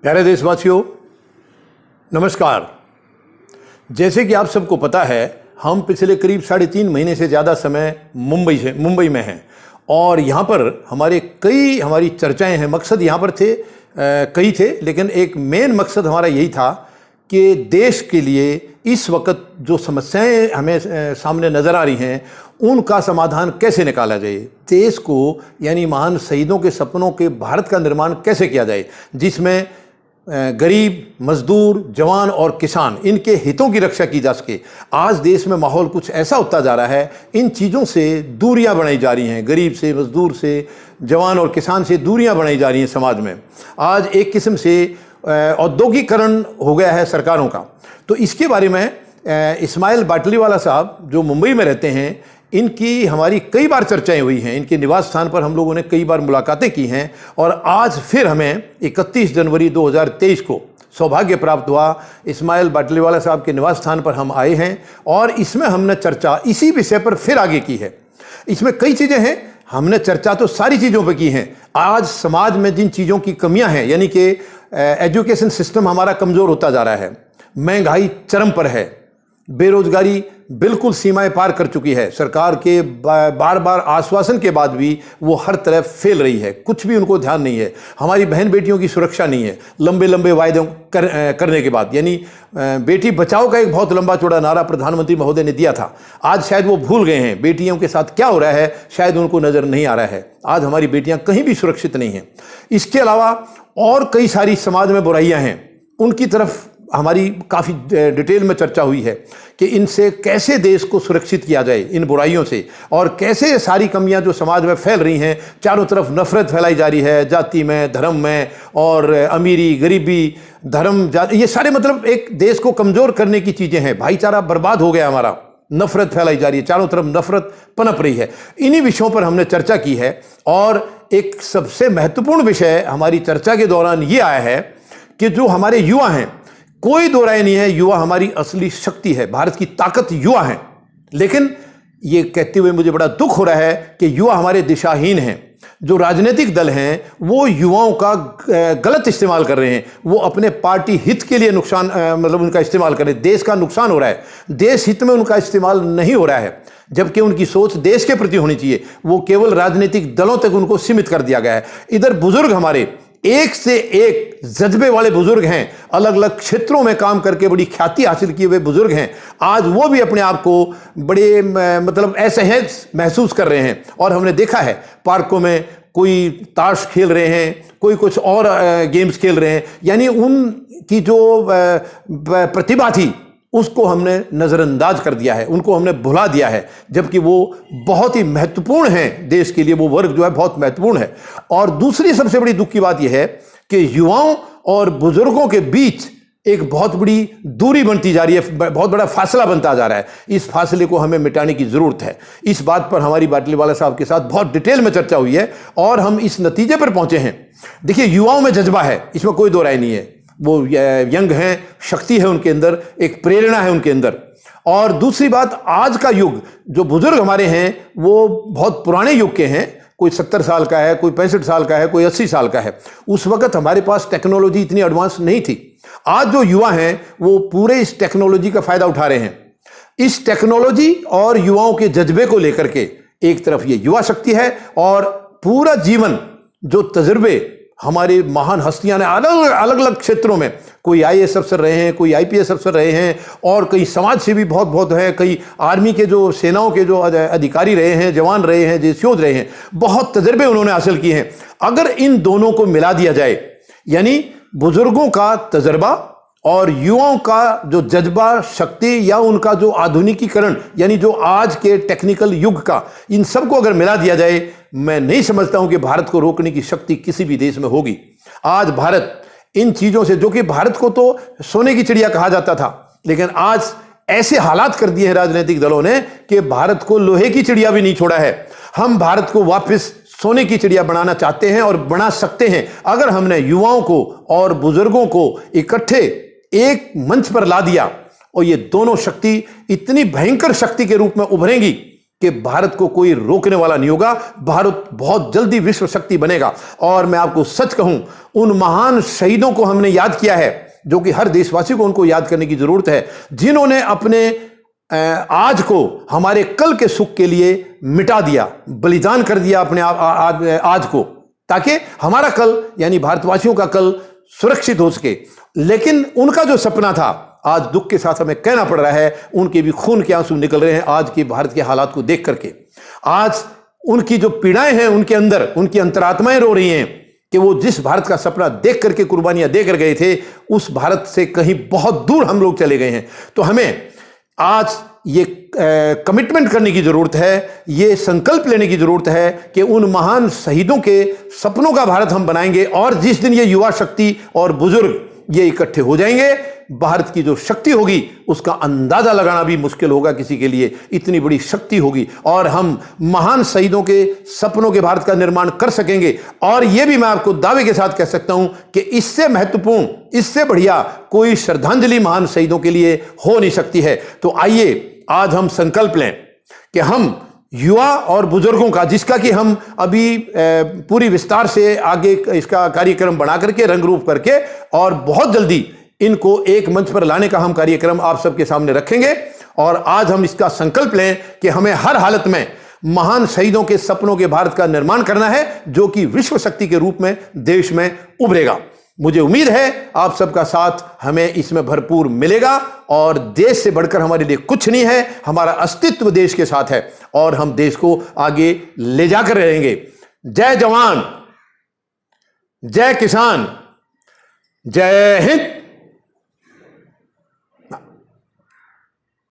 प्यारे देशवासियों, नमस्कार। जैसे कि आप सबको पता है, हम पिछले करीब 3.5 महीने से ज़्यादा समय मुंबई में हैं और यहाँ पर हमारी चर्चाएं हैं। मकसद यहाँ पर कई थे, लेकिन एक मेन मकसद हमारा यही था कि देश के लिए इस वक्त जो समस्याएं हमें सामने नज़र आ रही हैं उनका समाधान कैसे निकाला जाए, देश को यानी महान शहीदों के सपनों के भारत का निर्माण कैसे किया जाए, जिसमें गरीब, मजदूर, जवान और किसान, इनके हितों की रक्षा की जा सके। आज देश में माहौल कुछ ऐसा होता जा रहा है, इन चीज़ों से दूरियां बनाई जा रही हैं, गरीब से, मजदूर से, जवान और किसान से दूरियां बनाई जा रही हैं समाज में। आज एक किस्म से औद्योगिकरण हो गया है सरकारों का। तो इसके बारे में इस्माइल बाटलीवाला साहब जो मुंबई में रहते हैं, इनकी हमारी कई बार चर्चाएं हुई हैं। इनके निवास स्थान पर हम लोगों ने कई बार मुलाकातें की हैं और आज फिर हमें 31 जनवरी 2023 को सौभाग्य प्राप्त हुआ। इस्माइल बाटलीवाला साहब के निवास स्थान पर हम आए हैं और इसमें हमने चर्चा इसी विषय पर फिर आगे की है। इसमें कई चीज़ें हैं, हमने चर्चा तो सारी चीज़ों पर की हैं। आज समाज में जिन चीज़ों की कमियां हैं, यानी कि एजुकेशन सिस्टम हमारा कमज़ोर होता जा रहा है, महंगाई चरम पर है, बेरोजगारी बिल्कुल सीमाएं पार कर चुकी है, सरकार के बार बार आश्वासन के बाद भी वो हर तरफ फेल रही है, कुछ भी उनको ध्यान नहीं है, हमारी बहन बेटियों की सुरक्षा नहीं है, लंबे लंबे वायदे करने के बाद, यानी बेटी बचाओ का एक बहुत लंबा चौड़ा नारा प्रधानमंत्री महोदय ने दिया था, आज शायद वो भूल गए हैं। बेटियों के साथ क्या हो रहा है शायद उनको नज़र नहीं आ रहा है। आज हमारी बेटियां कहीं भी सुरक्षित नहीं हैं। इसके अलावा और कई सारी समाज में बुराइयां हैं, उनकी तरफ हमारी काफ़ी डिटेल में चर्चा हुई है कि इनसे कैसे देश को सुरक्षित किया जाए, इन बुराइयों से, और कैसे सारी कमियां जो समाज में फैल रही हैं, चारों तरफ नफरत फैलाई जा रही है, जाति में, धर्म में, और अमीरी, गरीबी, धर्म, जाति, ये सारे मतलब एक देश को कमज़ोर करने की चीज़ें हैं। भाईचारा बर्बाद हो गया हमारा, नफरत फैलाई जा रही है, चारों तरफ नफरत पनप रही है। इन्हीं विषयों पर हमने चर्चा की है और एक सबसे महत्वपूर्ण विषय हमारी चर्चा के दौरान ये आया है कि जो हमारे युवा हैं, कोई दो राय नहीं है, युवा हमारी असली शक्ति है, भारत की ताकत युवा है। लेकिन ये कहते हुए मुझे बड़ा दुख हो रहा है कि युवा हमारे दिशाहीन हैं। जो राजनीतिक दल हैं वो युवाओं का गलत इस्तेमाल कर रहे हैं, वो अपने पार्टी हित के लिए नुकसान मतलब उनका इस्तेमाल कर रहे हैं। देश का नुकसान हो रहा है, देश हित में उनका इस्तेमाल नहीं हो रहा है, जबकि उनकी सोच देश के प्रति होनी चाहिए। वो केवल राजनीतिक दलों तक उनको सीमित कर दिया गया है। इधर बुजुर्ग हमारे एक से एक जज्बे वाले बुजुर्ग हैं, अलग अलग क्षेत्रों में काम करके बड़ी ख्याति हासिल किए हुए बुजुर्ग हैं। आज वो भी अपने आप को बड़े मतलब असहज महसूस कर रहे हैं और हमने देखा है पार्कों में कोई ताश खेल रहे हैं, कोई कुछ और गेम्स खेल रहे हैं, यानी उनकी जो प्रतिभा थी उसको हमने नज़रअंदाज कर दिया है, उनको हमने भुला दिया है, जबकि वो बहुत ही महत्वपूर्ण हैं देश के लिए। वो वर्ग जो है बहुत महत्वपूर्ण है। और दूसरी सबसे बड़ी दुख की बात यह है कि युवाओं और बुजुर्गों के बीच एक बहुत बड़ी दूरी बनती जा रही है, बहुत बड़ा फासला बनता जा रहा है। इस फासले को हमें मिटाने की ज़रूरत है। इस बात पर हमारी बाटलीवाला साहब के साथ बहुत डिटेल में चर्चा हुई है और हम इस नतीजे पर पहुंचे हैं। देखिए, युवाओं में जज्बा है, इसमें कोई दो राय नहीं है। वो यंग हैं, शक्ति है उनके अंदर, एक प्रेरणा है उनके अंदर। और दूसरी बात, आज का युग, जो बुजुर्ग हमारे हैं वो बहुत पुराने युग के हैं, कोई 70 साल का है, कोई 65 साल का है, कोई 80 साल का है। उस वक्त हमारे पास टेक्नोलॉजी इतनी एडवांस नहीं थी। आज जो युवा हैं वो पूरे इस टेक्नोलॉजी का फायदा उठा रहे हैं। इस टेक्नोलॉजी और युवाओं के जज्बे को लेकर के एक तरफ ये युवा शक्ति है और पूरा जीवन जो तजुर्बे हमारे महान हस्तियां ने अलग अलग क्षेत्रों में, कोई आईएएस अफसर रहे हैं, कोई आईपीएस अफसर रहे हैं, और कई समाज से भी बहुत है, कई आर्मी के जो सेनाओं के जो अधिकारी रहे हैं, जवान रहे हैं, जेसीओ रहे हैं, बहुत तजर्बे उन्होंने हासिल किए हैं। अगर इन दोनों को मिला दिया जाए, यानी बुजुर्गों का तजर्बा और युवाओं का जो जज्बा, शक्ति, या उनका जो आधुनिकीकरण, यानी जो आज के टेक्निकल युग का, इन सबको अगर मिला दिया जाए, मैं नहीं समझता हूं कि भारत को रोकने की शक्ति किसी भी देश में होगी। आज भारत इन चीजों से, जो कि भारत को तो सोने की चिड़िया कहा जाता था, लेकिन आज ऐसे हालात कर दिए हैं राजनीतिक दलों ने कि भारत को लोहे की चिड़िया भी नहीं छोड़ा है। हम भारत को वापस सोने की चिड़िया बनाना चाहते हैं और बना सकते हैं अगर हमने युवाओं को और बुजुर्गों को इकट्ठे एक मंच पर ला दिया, और ये दोनों शक्ति इतनी भयंकर शक्ति के रूप में उभरेंगी कि भारत को कोई रोकने वाला नहीं होगा। भारत बहुत जल्दी विश्व शक्ति बनेगा। और मैं आपको सच कहूं, उन महान शहीदों को हमने याद किया है, जो कि हर देशवासी को उनको याद करने की जरूरत है, जिन्होंने अपने आज को हमारे कल के सुख के लिए मिटा दिया, बलिदान कर दिया अपने आज को, ताकि हमारा कल यानी भारतवासियों का कल सुरक्षित हो सके। लेकिन उनका जो सपना था, आज दुख के साथ हमें कहना पड़ रहा है, उनके भी खून के आंसू निकल रहे हैं आज के भारत के हालात को देख करके। आज उनकी जो पीड़ाएं हैं उनके अंदर, उनकी अंतरात्माएं रो रही हैं कि वो जिस भारत का सपना देख करके कुर्बानियां देकर गए थे, उस भारत से कहीं बहुत दूर हम लोग चले गए हैं। तो हमें आज ये कमिटमेंट करने की जरूरत है, ये संकल्प लेने की जरूरत है कि उन महान शहीदों के सपनों का भारत हम बनाएंगे। और जिस दिन ये युवा शक्ति और बुजुर्ग ये इकट्ठे हो जाएंगे, भारत की जो शक्ति होगी उसका अंदाजा लगाना भी मुश्किल होगा किसी के लिए, इतनी बड़ी शक्ति होगी। और हम महान शहीदों के सपनों के भारत का निर्माण कर सकेंगे। और यह भी मैं आपको दावे के साथ कह सकता हूं कि इससे महत्वपूर्ण, इससे बढ़िया कोई श्रद्धांजलि महान शहीदों के लिए हो नहीं सकती है। तो आइए आज हम संकल्प लें कि हम युवा और बुजुर्गों का, जिसका कि हम अभी पूरी विस्तार से आगे इसका कार्यक्रम बना करके, रंग रूप करके, और बहुत जल्दी इनको एक मंच पर लाने का हम कार्यक्रम आप सबके सामने रखेंगे। और आज हम इसका संकल्प लें कि हमें हर हालत में महान शहीदों के सपनों के भारत का निर्माण करना है, जो कि विश्व शक्ति के रूप में देश में उभरेगा। मुझे उम्मीद है आप सबका साथ हमें इसमें भरपूर मिलेगा। और देश से बढ़कर हमारे लिए कुछ नहीं है, हमारा अस्तित्व देश के साथ है और हम देश को आगे ले जाकर रहेंगे। जय जवान, जय किसान, जय हिंद।